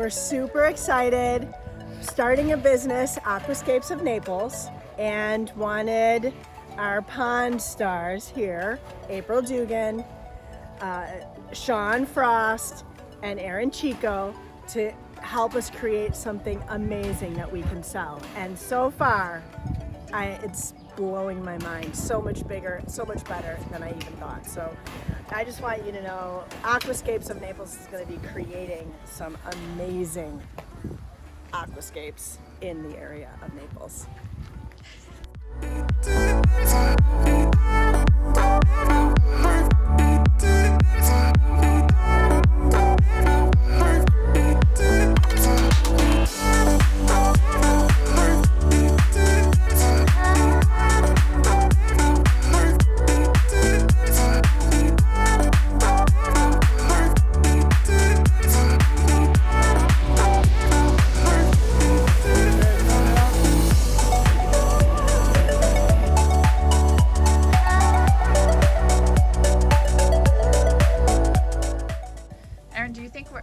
We're super excited, starting a business, Aquascapes of Naples, and wanted our pond stars here, April Dugan, Sean Frost, and Aaron Chico, to help us create something amazing that we can sell. And so far, it's blowing my mind. So much bigger, so much better than I even thought. So I just want you to know Aquascapes of Naples is going to be creating some amazing aquascapes in the area of Naples.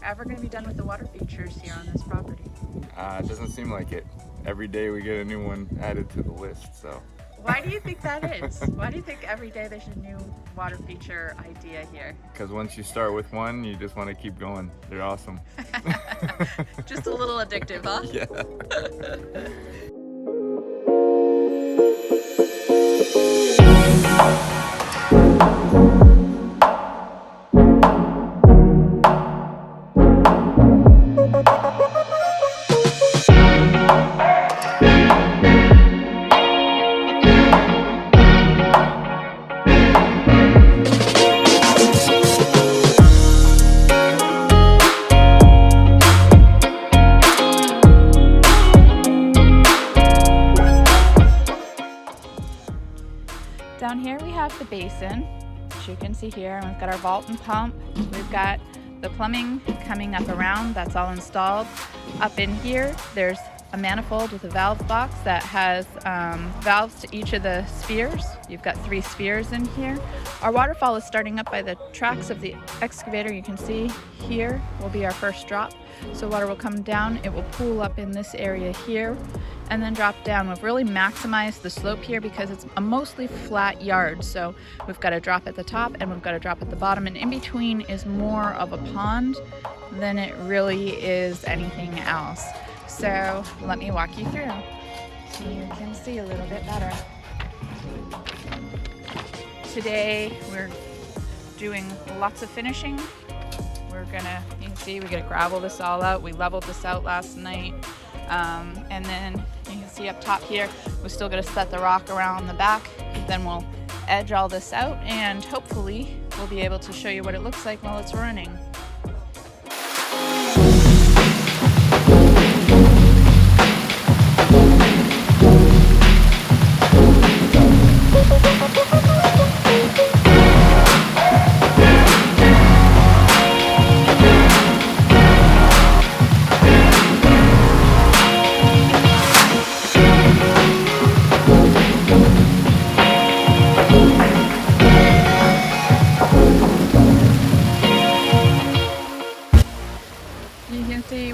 Ever going to be done with the water features here on this property? It doesn't seem like it. Every day we get a new one added to the list, so. Why do you think that is? Why do you think every day there's a new water feature idea here? Because once you start with one, you just want to keep going. They're awesome. Just a little addictive, huh? Yeah. Down here we have the basin, which you can see here, and we've got our vault and pump. We've got the plumbing coming up around, that's all installed. Up in here, there's a manifold with a valve box that has valves to each of the spheres. You've got 3 spheres in here. Our waterfall is starting up by the tracks of the excavator. You can see here will be our first drop. So water will come down, it will pool up in this area here, and then drop down. We've really maximized the slope here because it's a mostly flat yard. So we've got a drop at the top and we've got a drop at the bottom, and in between is more of a pond than it really is anything else. So let me walk you through so you can see a little bit better. Today we're doing lots of finishing. You can see we gotta gravel this all out. We leveled this out last night. And then you can see up top here, we're still gonna set the rock around the back. Then we'll edge all this out and hopefully we'll be able to show you what it looks like while it's running.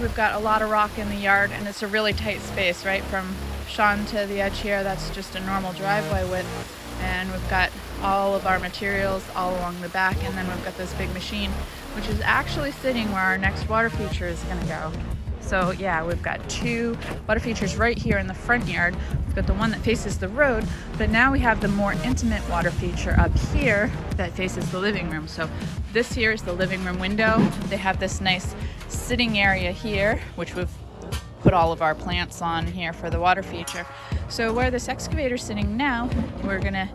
We've got a lot of rock in the yard and it's a really tight space, right from Sean to the edge here. That's just a normal driveway width, and we've got all of our materials all along the back, and then we've got this big machine which is actually sitting where our next water feature is going to go. So yeah, we've got 2 water features right here in the front yard. We've got the one that faces the road, but now we have the more intimate water feature up here that faces the living room. So this here is the living room window. They have this nice sitting area here, which we've put all of our plants on here for the water feature. So where this excavator is sitting now, we're gonna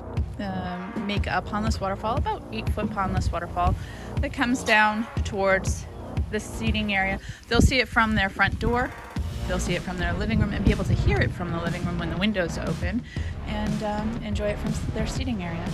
make a pondless waterfall, about 8-foot pondless waterfall that comes down towards the seating area. They'll see it from their front door, they'll see it from their living room, and be able to hear it from the living room when the window's open, and enjoy it from their seating area.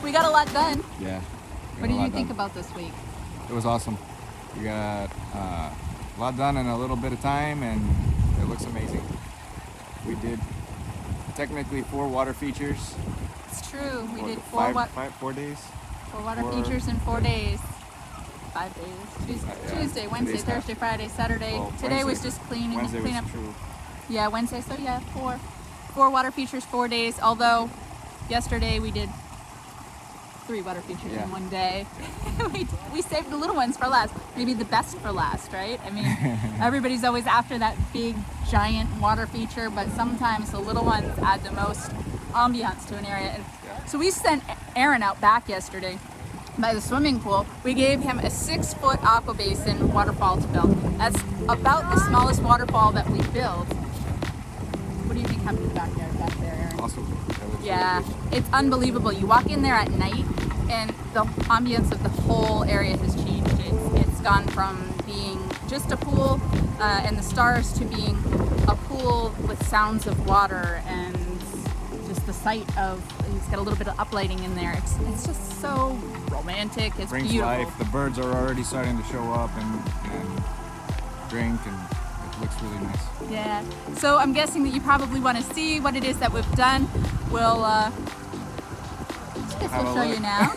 We got a lot done. Yeah. What did you think about this week? It was awesome. We got a lot done in a little bit of time, and it looks amazing. We did technically 4 water features. It's true. We did 4 days. 4 water features in 4 days. 5 days. Tuesday, Wednesday, Today's Thursday, Friday, Saturday. Well, Today was Wednesday. just cleaning, Wednesday clean was up. true. Yeah, Wednesday. So yeah, 4 water features, 4 days. Although yesterday we did 3 water features in one day. we saved the little ones for last. Maybe the best for last, right? I mean, everybody's always after that big, giant water feature, but sometimes the little ones add the most ambiance to an area. And so we sent Aaron out back yesterday by the swimming pool. We gave him a 6-foot aqua basin waterfall to build. That's about the smallest waterfall that we built. What do you think happened back there, Aaron? Awesome. Yeah, it's unbelievable. You walk in there at night and the ambience of the whole area has changed. It's gone from being just a pool and the stars to being a pool with sounds of water and just the sight of, it's got a little bit of uplighting in there. It's just so romantic. It's brings beautiful. life. The birds are already starting to show up and drink, and it looks really nice. Yeah. So I'm guessing that you probably want to see what it is that we'll, I guess we'll show you now.